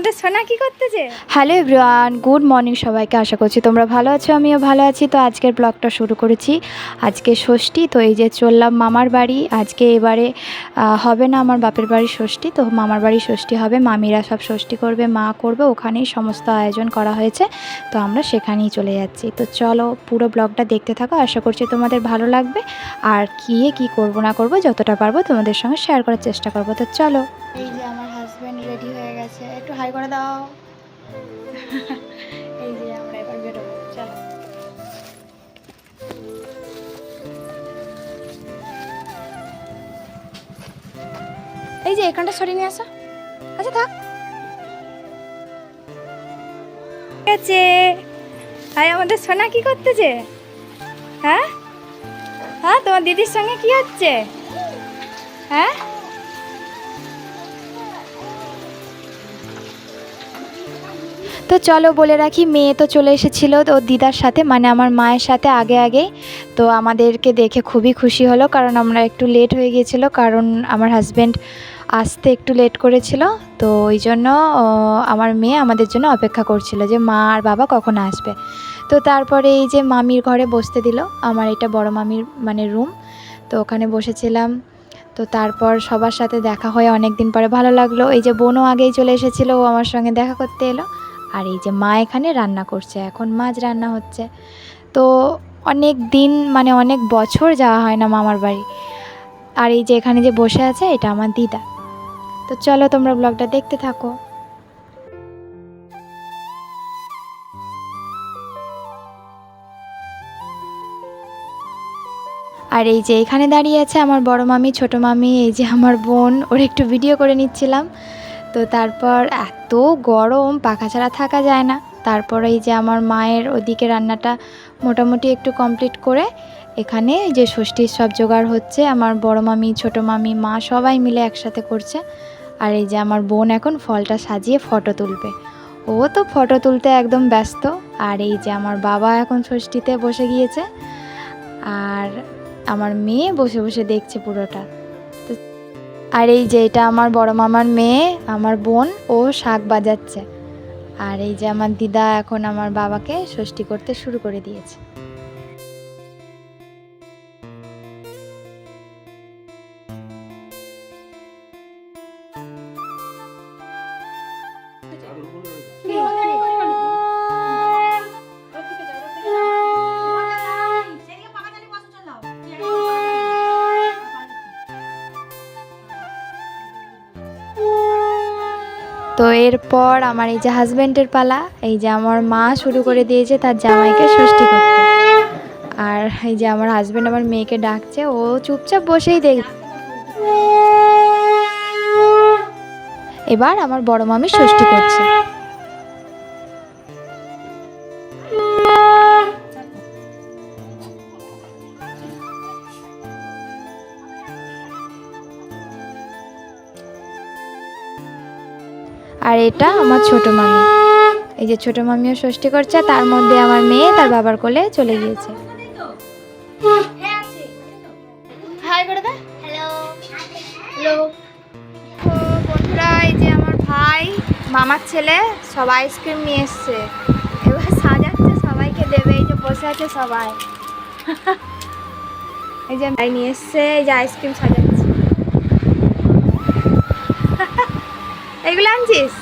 আমাদের সোনা কি করতেছে? হ্যালো এভরিওয়ান, গুড মর্নিং সবাইকে। আশা করছি তোমরা ভালো আছো, আমিও ভালো আছি। তো আজকের ব্লগটা শুরু করেছি। আজকে ষষ্ঠী, তো এই যে চললাম মামার বাড়ি। আজকে এবারে হবে না আমার বাপের বাড়ির ষষ্ঠী, তো মামার বাড়ির ষষ্ঠী হবে। মামিরা সব ষষ্ঠী করবে, মা করবে, ওখানেই সমস্ত আয়োজন করা হয়েছে। তো আমরা সেখানেই চলে যাচ্ছি। তো চলো পুরো ব্লগটা দেখতে থাকো, আশা করছি তোমাদের ভালো লাগবে। আর কি করব না করব যতটা পারবো তোমাদের সঙ্গে শেয়ার করার চেষ্টা করবো। তো চলো। এই যে আমার হাজব্যান্ড রেডি হয়ে গেছে, একটু হাই করে দাও। এই যে আমরা এবার বেরোবো, চলো। এই যে এখানটা সরিয়ে নিয়ে আসো। আচ্ছা থাক। ঠিক আছে। হাই, আমাদের সোনা কি করতেছে? হ্যাঁ হ্যাঁ, তোমার দিদির সঙ্গে কি হচ্ছে? হ্যাঁ, তো চলো বলে রাখি, মেয়ে তো চলে এসেছিলো ওর দিদার সাথে, মানে আমার মায়ের সাথে আগেই। তো আমাদেরকে দেখে খুবই খুশি হলো, কারণ আমরা একটু লেট হয়ে গিয়েছিলো, কারণ আমার হাজব্যান্ড আসতে একটু লেট করেছিল। তো ওই জন্য আমার মেয়ে আমাদের জন্য অপেক্ষা করছিল যে মা আর বাবা কখন আসবে। তো তারপরে এই যে মামির ঘরে বসতে দিল, আমার এটা বড় মামির মানে রুম। তো ওখানে বসেছিলাম। তো তারপর সবার সাথে দেখা হয়ে অনেক দিন পরে ভালো লাগলো। এই যে বোনও আগেই চলে এসেছিলো, ও আমার সঙ্গে দেখা করতে এলো। আর এই যে মা এখানে রান্না করছে, এখন মাছ রান্না হচ্ছে। তো অনেক দিন মানে অনেক বছর যাওয়া হয় না মামার বাড়ি। আর এই যে এখানে যে বসে আছে, এটা আমার দিদা। তো চলো তোমরা ব্লগটা দেখতে থাকো। আর এই যে এখানে দাঁড়িয়ে আছে আমার বড় মামি, ছোট মামি, এই যে আমার বোন, ওর একটু ভিডিও করে নিচ্ছিলাম। তো তারপর এত গরম, পাখা ছাড়া থাকা যায় না। তারপর এই যে আমার মায়ের ওদিকে রান্নাটা মোটামুটি একটু কমপ্লিট করে এখানে যে ষষ্ঠীর সব জোগাড় হচ্ছে, আমার বড় মামি, ছোট মামি, মা সবাই মিলে একসাথে করছে। আর এই যে আমার বোন এখন ফলটা সাজিয়ে ফটো তুলবে, ও তো ফটো তুলতে একদম ব্যস্ত। আর এই যে আমার বাবা এখন ষষ্ঠীতে বসে গিয়েছে, আর আমার মেয়ে বসে বসে দেখছে পুরোটা। আর এই যে এটা আমার বড় মামার মেয়ে, আমার বোন, ও শাক বাজাচ্ছে। আর এই যে আমার দিদা এখন আমার বাবাকে ষষ্ঠী করতে শুরু করে দিয়েছে। তো এরপর আমার এই যে হাজব্যান্ডের পালা, এই যে আমার মা শুরু করে দিয়েছে তার জামাইকে ষষ্ঠী করতে। আর এই যে আমার হাজব্যান্ড আমার মেয়েকে ডাকছে, ও চুপচাপ বসেই দেখ। এবার আমার বড় মামি ষষ্ঠী করছে। আর এটা আমার ছোট মামি, এই যে ছোট মামিও ষষ্ঠী করছে। তার মধ্যে আমার মেয়ে তার বাবার কোলে চলে গিয়েছে। হাই করে দে। হ্যালো হ্যালো বন্ধুরা, এই যে আমার ভাই, মামার ছেলে, সব আইসক্রিম নিয়ে এসছে, এবার সাজাচ্ছে, সবাইকে দেবে। এই যে বসে আছে সবাই। এই যে ভাই নিয়ে এসছে, এই যে আইসক্রিম সাজাচ্ছে। এইগুলো আনছিস?